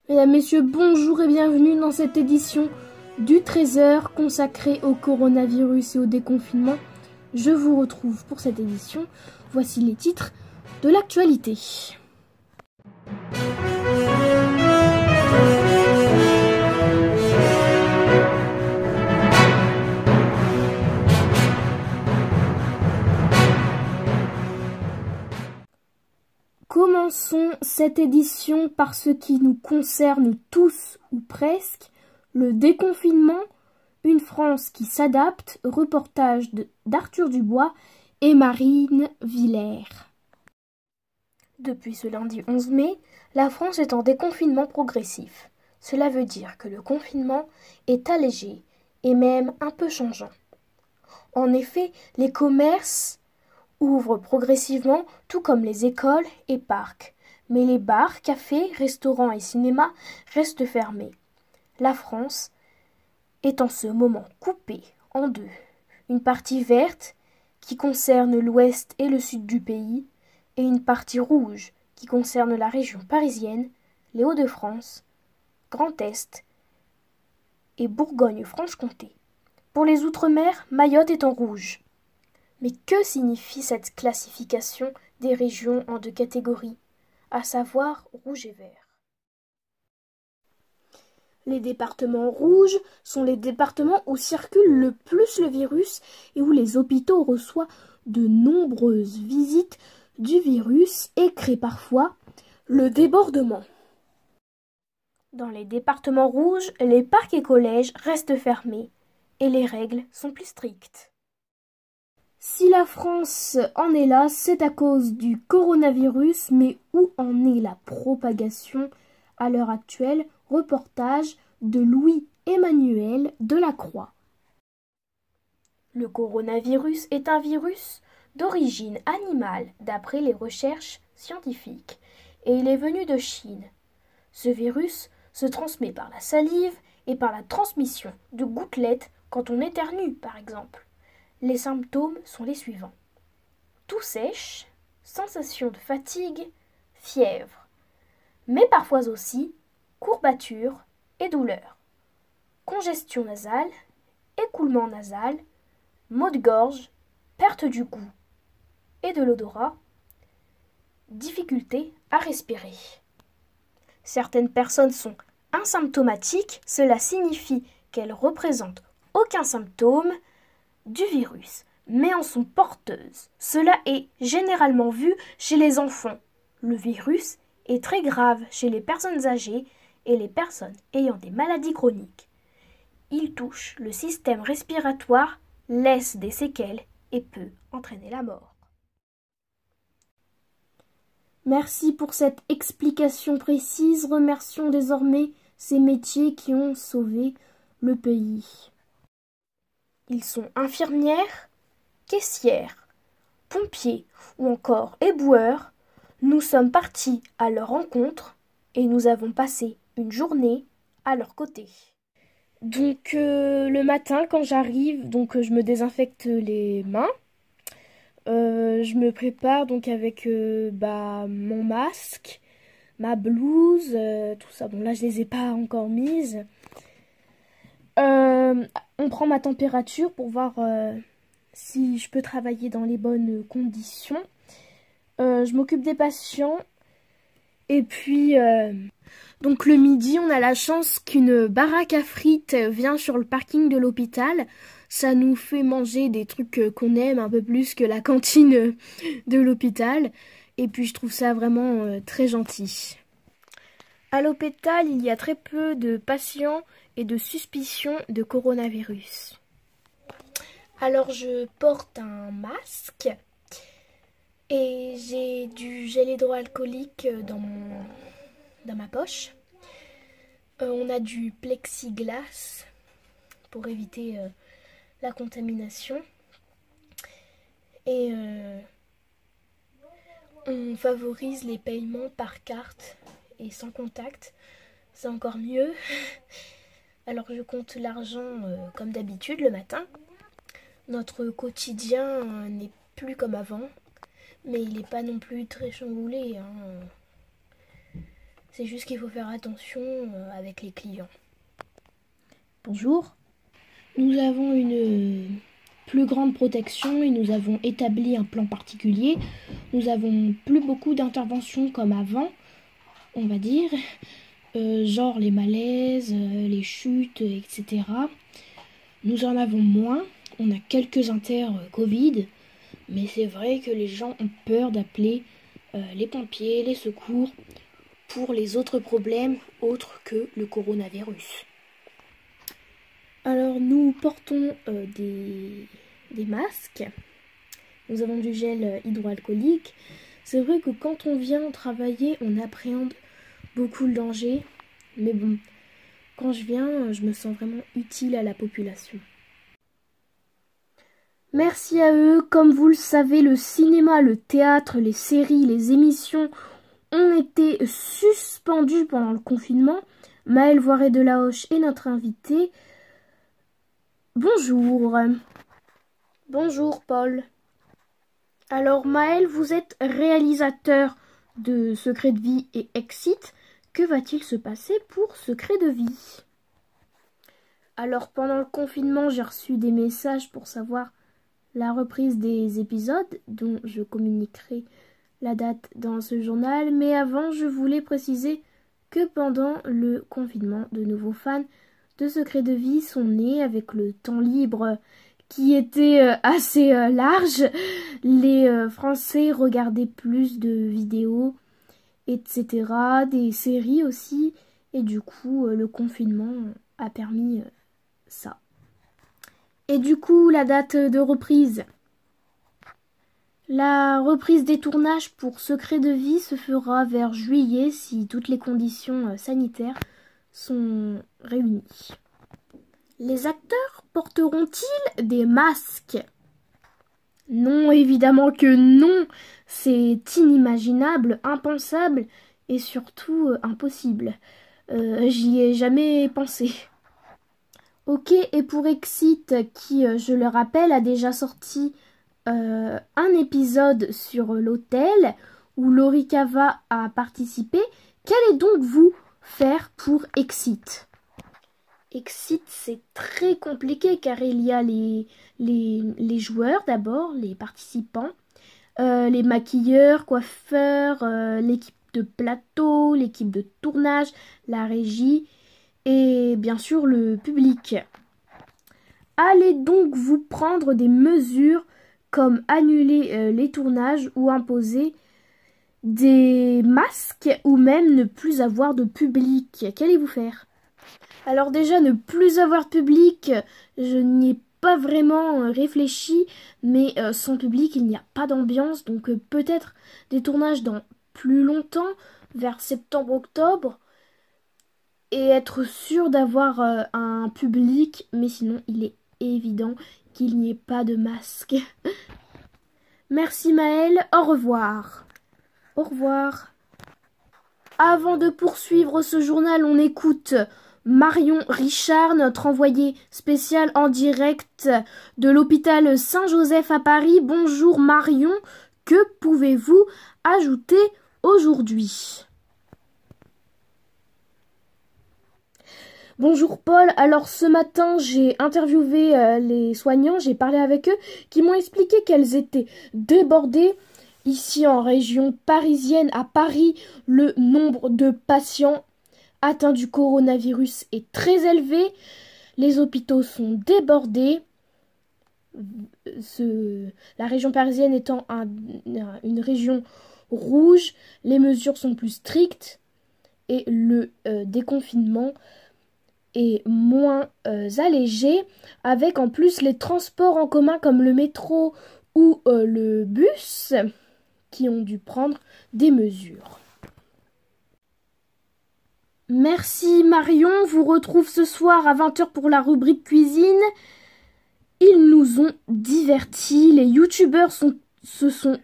Mesdames, Messieurs, bonjour et bienvenue dans cette édition du Trésor consacrée au coronavirus et au déconfinement. Je vous retrouve pour cette édition. Voici les titres de l'actualité. Commençons cette édition par ce qui nous concerne tous ou presque, le déconfinement, une France qui s'adapte, reportage d'Arthur Dubois et Marine Villers. Depuis ce lundi 11 mai, la France est en déconfinement progressif. Cela veut dire que le confinement est allégé et même un peu changeant. En effet, les commerces ouvrent progressivement, tout comme les écoles et parcs. Mais les bars, cafés, restaurants et cinémas restent fermés. La France est en ce moment coupée en deux. Une partie verte qui concerne l'ouest et le sud du pays et une partie rouge qui concerne la région parisienne, les Hauts-de-France, Grand Est et Bourgogne-Franche-Comté. Pour les Outre-mer, Mayotte est en rouge. Mais que signifie cette classification des régions en deux catégories, à savoir rouge et vert? Les départements rouges sont les départements où circule le plus le virus et où les hôpitaux reçoivent de nombreuses visites du virus et créent parfois le débordement. Dans les départements rouges, les parcs et collèges restent fermés et les règles sont plus strictes. Si la France en est là, c'est à cause du coronavirus, mais où en est la propagation à l'heure actuelle? Reportage de Louis-Emmanuel Delacroix. Le coronavirus est un virus d'origine animale d'après les recherches scientifiques et il est venu de Chine. Ce virus se transmet par la salive et par la transmission de gouttelettes quand on éternue par exemple. Les symptômes sont les suivants. Toux sèche, sensation de fatigue, fièvre, mais parfois aussi courbatures et douleurs, congestion nasale, écoulement nasal, maux de gorge, perte du goût et de l'odorat, difficulté à respirer. Certaines personnes sont asymptomatiques, cela signifie qu'elles représentent aucun symptôme du virus, mais en sont porteuses. Cela est généralement vu chez les enfants. Le virus est très grave chez les personnes âgées et les personnes ayant des maladies chroniques. Il touche le système respiratoire, laisse des séquelles et peut entraîner la mort. Merci pour cette explication précise. Remercions désormais ces métiers qui ont sauvé le pays. Ils sont infirmières, caissières, pompiers ou encore éboueurs. Nous sommes partis à leur rencontre et nous avons passé une journée à leur côté. Donc le matin quand j'arrive, je me désinfecte les mains. Je me prépare donc avec mon masque, ma blouse, tout ça. Bon là je les ai pas encore mises. On prend ma température pour voir si je peux travailler dans les bonnes conditions. Je m'occupe des patients. Et puis, donc le midi, on a la chance qu'une baraque à frites vient sur le parking de l'hôpital. Ça nous fait manger des trucs qu'on aime un peu plus que la cantine de l'hôpital. Et puis je trouve ça vraiment très gentil. À l'hôpital, il y a très peu de patients et de suspicion de coronavirus. Alors je porte un masque et j'ai du gel hydroalcoolique dans ma poche. On a du plexiglas pour éviter la contamination. Et on favorise les paiements par carte et sans contact. C'est encore mieux. Alors je compte l'argent comme d'habitude le matin. Notre quotidien n'est plus comme avant, mais il n'est pas non plus très chamboulé. C'est juste qu'il faut faire attention avec les clients. Bonjour. Nous avons une plus grande protection et nous avons établi un plan particulier. Nous avons plus beaucoup d'interventions comme avant, on va dire, genre les malaises, les chutes, etc. Nous en avons moins. On a quelques Covid, mais c'est vrai que les gens ont peur d'appeler les pompiers, les secours pour les autres problèmes autres que le coronavirus. Alors nous portons des masques, nous avons du gel hydroalcoolique. C'est vrai que quand on vient travailler, on appréhende beaucoup le danger, mais bon, quand je viens, je me sens vraiment utile à la population. Merci à eux. Comme vous le savez, le cinéma, le théâtre, les séries, les émissions ont été suspendus pendant le confinement. Maëlle Voiré-Delahoche est notre invitée. Bonjour. Bonjour Paul. Alors Maëlle, vous êtes réalisateur de Secret de vie et Exit. Que va-t-il se passer pour Secret de vie? Alors pendant le confinement, j'ai reçu des messages pour savoir la reprise des épisodes, dont je communiquerai la date dans ce journal. Mais avant, je voulais préciser que pendant le confinement, de nouveaux fans de Secret de vie sont nés avec le temps libre qui était assez large. Les Français regardaient plus de vidéos, etc., des séries aussi, et du coup, le confinement a permis ça. Et du coup, la date de reprise. La reprise des tournages pour Secret de vie se fera vers juillet si toutes les conditions sanitaires sont réunies. Les acteurs porteront-ils des masques? Non, évidemment que non. C'est inimaginable, impensable et surtout impossible. J'y ai jamais pensé. Ok, et pour Exit, qui, je le rappelle, a déjà sorti un épisode sur l'hôtel où Laurie Cava a participé, qu'allez donc vous faire pour Exit? Exit, c'est très compliqué car il y a les joueurs d'abord, les participants, les maquilleurs, coiffeurs, l'équipe de plateau, l'équipe de tournage, la régie et bien sûr le public. Allez donc vous prendre des mesures comme annuler les tournages ou imposer des masques ou même ne plus avoir de public. Qu'allez-vous faire? Alors déjà, ne plus avoir de public, je n'y ai pas vraiment réfléchi, mais sans public, il n'y a pas d'ambiance, donc peut-être des tournages dans plus longtemps, vers septembre-octobre, et être sûr d'avoir un public, mais sinon il est évident qu'il n'y ait pas de masque. Merci Maëlle, au revoir. Au revoir. Avant de poursuivre ce journal, on écoute Marion Richard, notre envoyée spéciale en direct de l'hôpital Saint-Joseph à Paris. Bonjour Marion, que pouvez-vous ajouter aujourd'hui? Bonjour Paul, alors ce matin j'ai interviewé les soignants, j'ai parlé avec eux qui m'ont expliqué qu'elles étaient débordées. Ici en région parisienne, à Paris, le nombre de patients atteints du coronavirus est très élevé. Les hôpitaux sont débordés. La région parisienne étant une région rouge, les mesures sont plus strictes et le déconfinement est moins allégé, avec en plus les transports en commun comme le métro ou le bus qui ont dû prendre des mesures. Merci Marion, vous retrouve ce soir à 20h pour la rubrique cuisine. Ils nous ont divertis, les youtubeurs se sont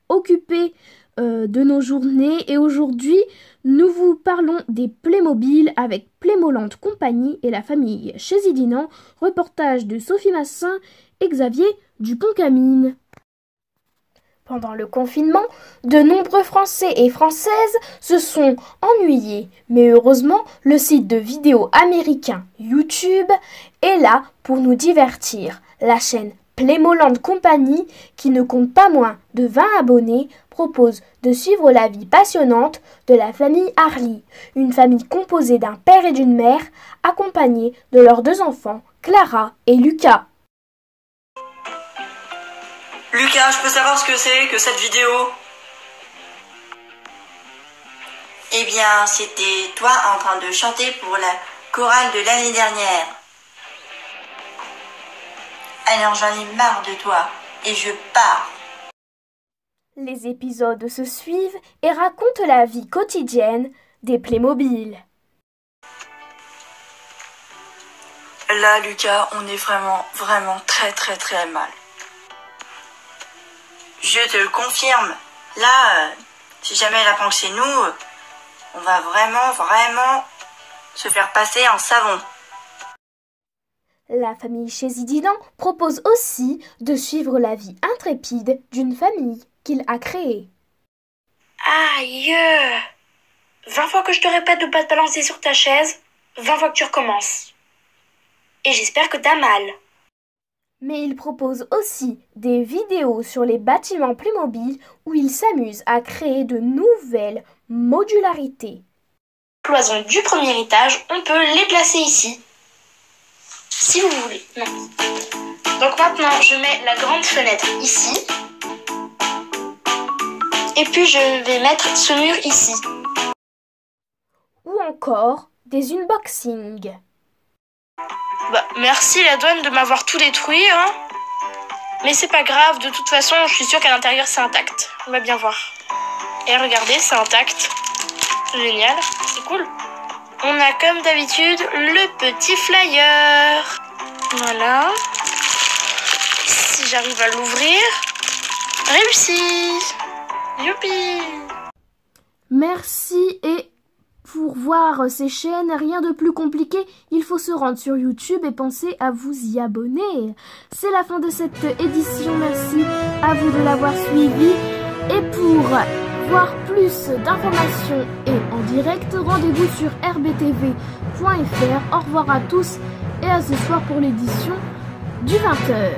occupés de nos journées et aujourd'hui nous vous parlons des Playmobil avec Playmoland Compagnie et la famille chez Zidinan, reportage de Sophie Massin et Xavier Dupont-Camine. Pendant le confinement, de nombreux Français et Françaises se sont ennuyés, mais heureusement, le site de vidéos américain YouTube est là pour nous divertir. La chaîne Playmoland Company, qui ne compte pas moins de 20 abonnés, propose de suivre la vie passionnante de la famille Harley, une famille composée d'un père et d'une mère, accompagnés de leurs 2 enfants, Clara et Lucas. Lucas, je peux savoir ce que c'est que cette vidéo? Eh bien, c'était toi en train de chanter pour la chorale de l'année dernière. Alors j'en ai marre de toi et je pars. Les épisodes se suivent et racontent la vie quotidienne des Playmobil. Là, Lucas, on est vraiment très mal. Je te le confirme. Là, si jamais elle apprend que c'est nous, on va vraiment se faire passer en savon. La famille Chézididan propose aussi de suivre la vie intrépide d'une famille qu'il a créée. Aïe! 20 fois que je te répète de ne pas te balancer sur ta chaise, 20 fois que tu recommences. Et j'espère que t'as mal. Mais il propose aussi des vidéos sur les bâtiments Playmobil où il s'amuse à créer de nouvelles modularités. Cloisons du premier étage, on peut les placer ici. Si vous voulez. Non. Donc maintenant, je mets la grande fenêtre ici. Et puis je vais mettre ce mur ici. Ou encore des unboxings. Merci la douane de m'avoir tout détruit, hein. Mais c'est pas grave, de toute façon, je suis sûre qu'à l'intérieur c'est intact. On va bien voir. Et regardez, c'est intact. Génial, c'est cool. On a comme d'habitude le petit flyer. Voilà. Si j'arrive à l'ouvrir, réussi. Youpi. Merci, et pour voir ces chaînes, rien de plus compliqué, il faut se rendre sur YouTube et penser à vous y abonner. C'est la fin de cette édition, merci à vous de l'avoir suivi. Et pour voir plus d'informations et en direct, rendez-vous sur rbtv.fr. Au revoir à tous et à ce soir pour l'édition du 20h.